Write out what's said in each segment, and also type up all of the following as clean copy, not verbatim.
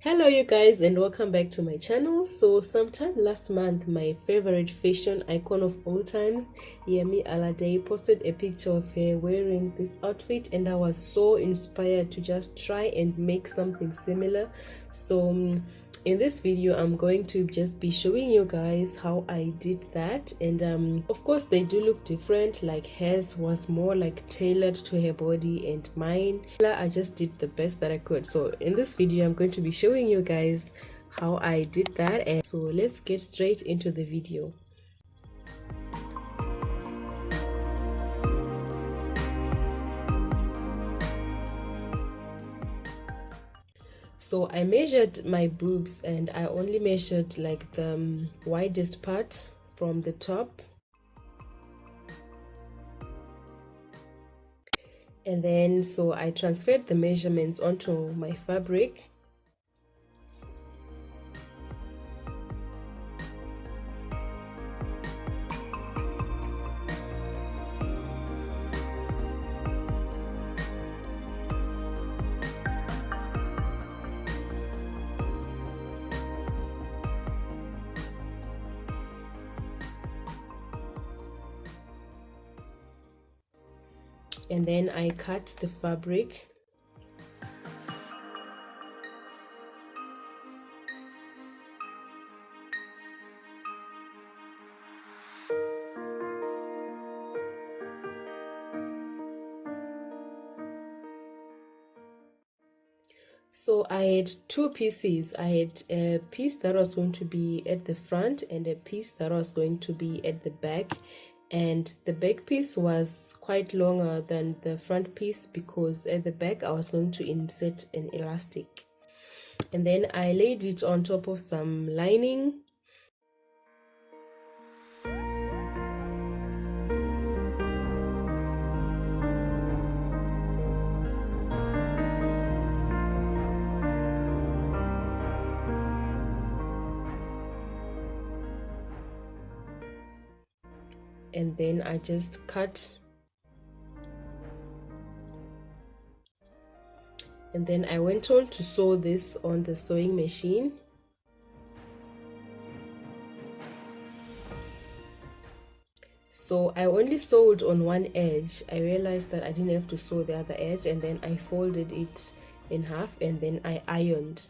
Hello you guys and welcome back to my channel. So sometime last month, my favorite fashion icon of all times, YEMI Alade, posted a picture of her wearing this outfit, and I was so inspired to just try and make something similar. So in this video I'm going to just be showing you guys how I did that, and of course they do look different. Like hers was more like tailored to her body, and mine, I just did the best that I could. So in this video I'm going to be showing you guys how I did that, and so let's get straight into the video. So I measured my boobs, and I only measured like the widest part from the top, and then so I transferred the measurements onto my fabric. And then I cut the fabric. So I had two pieces. I had a piece that was going to be at the front and a piece that was going to be at the back. And the back piece was quite longer than the front piece because at the back I was going to insert an elastic. And then I laid it on top of some lining. And then I just cut, and then I went on to sew this on the sewing machine. So I only sewed on one edge. I realized that I didn't have to sew the other edge, and then I folded it in half and then I ironed.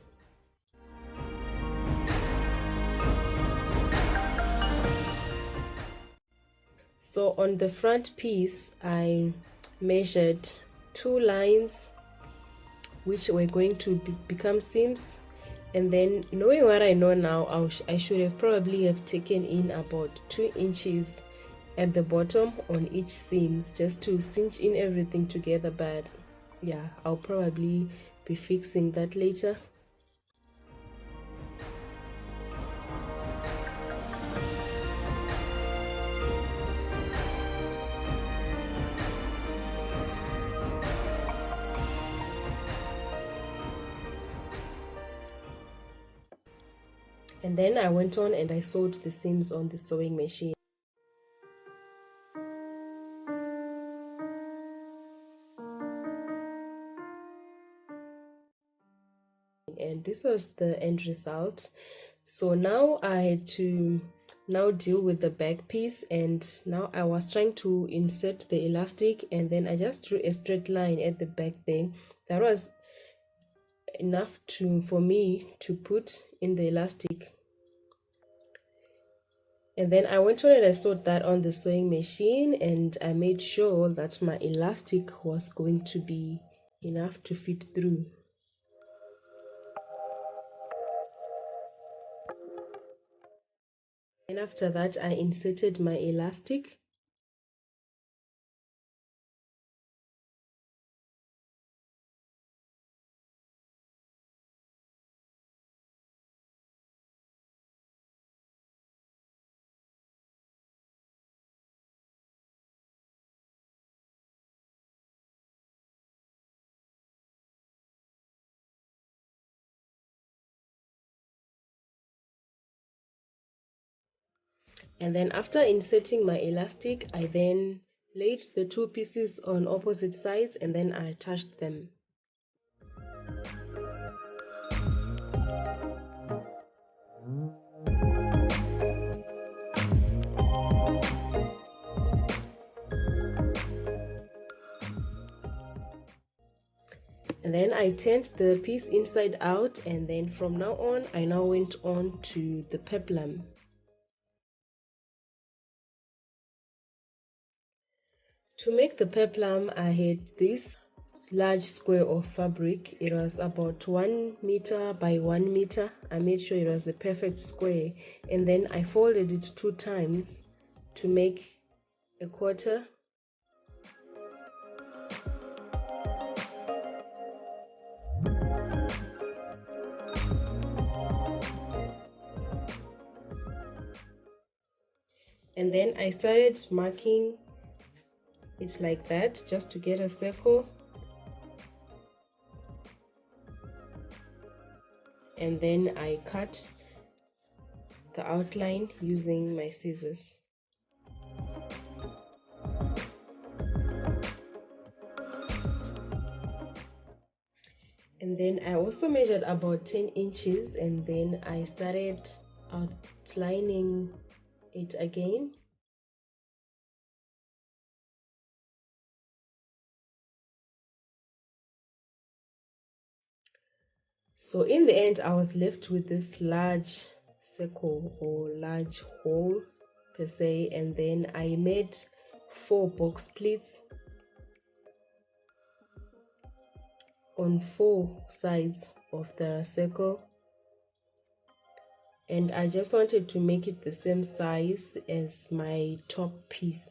So on the front piece I measured two lines which were going to become seams, and then knowing what I know now, I should have probably have taken in about 2 inches at the bottom on each seams just to cinch in everything together, but yeah, I'll probably be fixing that later. And then I went on and I sewed the seams on the sewing machine. And this was the end result. So now I had to deal with the back piece, and now I was trying to insert the elastic, and then I just drew a straight line at the back there. That was enough for me to put in the elastic. And then I went on and I sewed that on the sewing machine, and I made sure that my elastic was going to be enough to fit through. And after that I inserted my elastic. And then after inserting my elastic, I then laid the two pieces on opposite sides and then I attached them. And then I turned the piece inside out, and then from now on I now went on to the peplum. To make the peplum, I had this large square of fabric. It was about 1 meter by 1 meter. I made sure it was a perfect square, and then I folded it 2 times to make a quarter. And then I started marking it like that, just to get a circle. And then I cut the outline using my scissors. And then I also measured about 10 inches, and then I started outlining it again. So in the end, I was left with this large circle or large hole per se, and then I made 4 box pleats on 4 sides of the circle, and I just wanted to make it the same size as my top piece.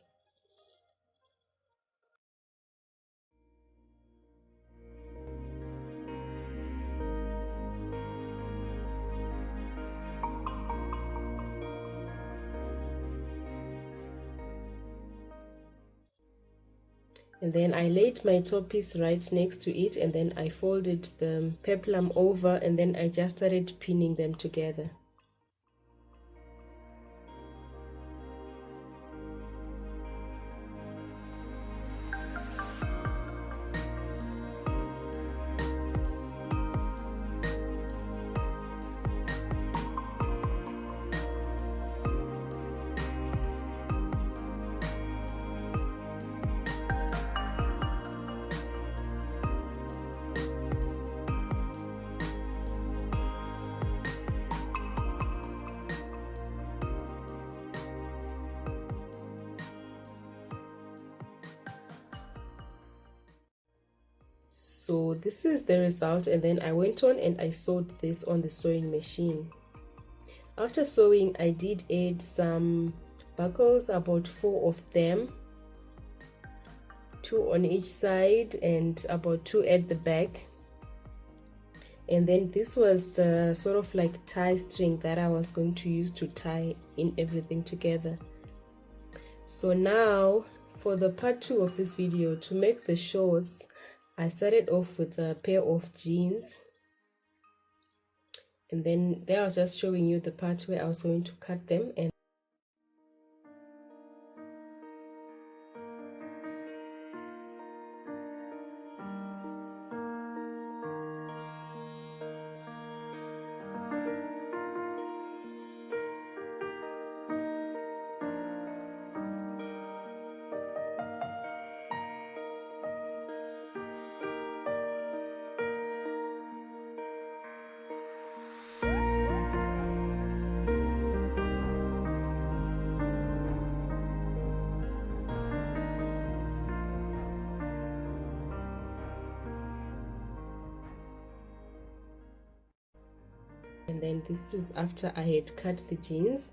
And then I laid my top piece right next to it, and then I folded the peplum over, and then I just started pinning them together. So this is the result, and then I went on and I sewed this on the sewing machine. After sewing, I did add some buckles, about 4 of them, 2 on each side and about 2 at the back. And then this was the sort of like tie string that I was going to use to tie in everything together. So now for the part 2 of this video, to make the shorts, I started off with a pair of jeans, and then there I was just showing you the part where I was going to cut them. And then this is after I had cut the jeans.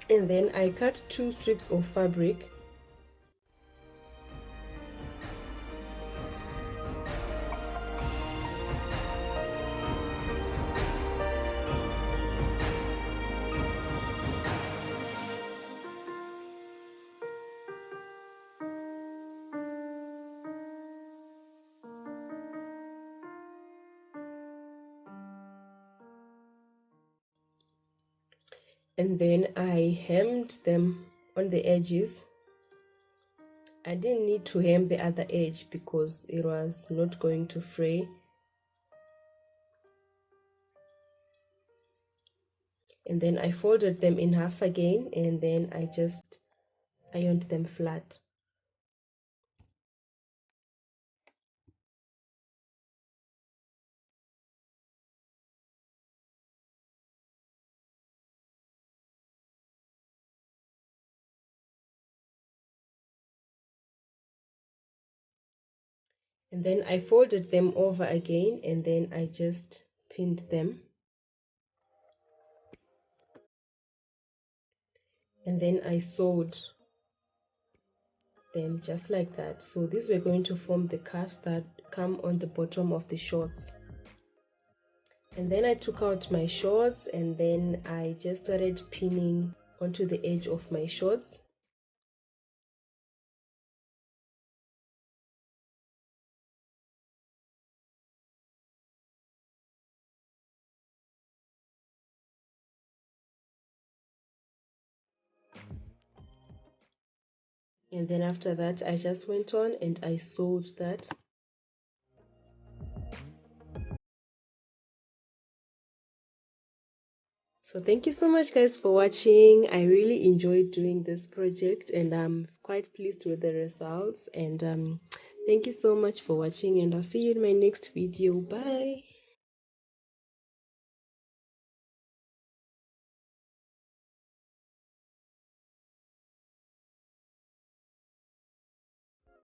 And then I cut 2 strips of fabric. And then I hemmed them on the edges. I didn't need to hem the other edge because it was not going to fray. And then I folded them in half again, and then I just ironed them flat. And then I folded them over again, and then I just pinned them. And then I sewed them just like that. So these were going to form the cuffs that come on the bottom of the shorts. And then I took out my shorts, and then I just started pinning onto the edge of my shorts. And then after that, I just went on and I sewed that. So thank you so much, guys, for watching. I really enjoyed doing this project, and I'm quite pleased with the results. And thank you so much for watching, and I'll see you in my next video. Bye.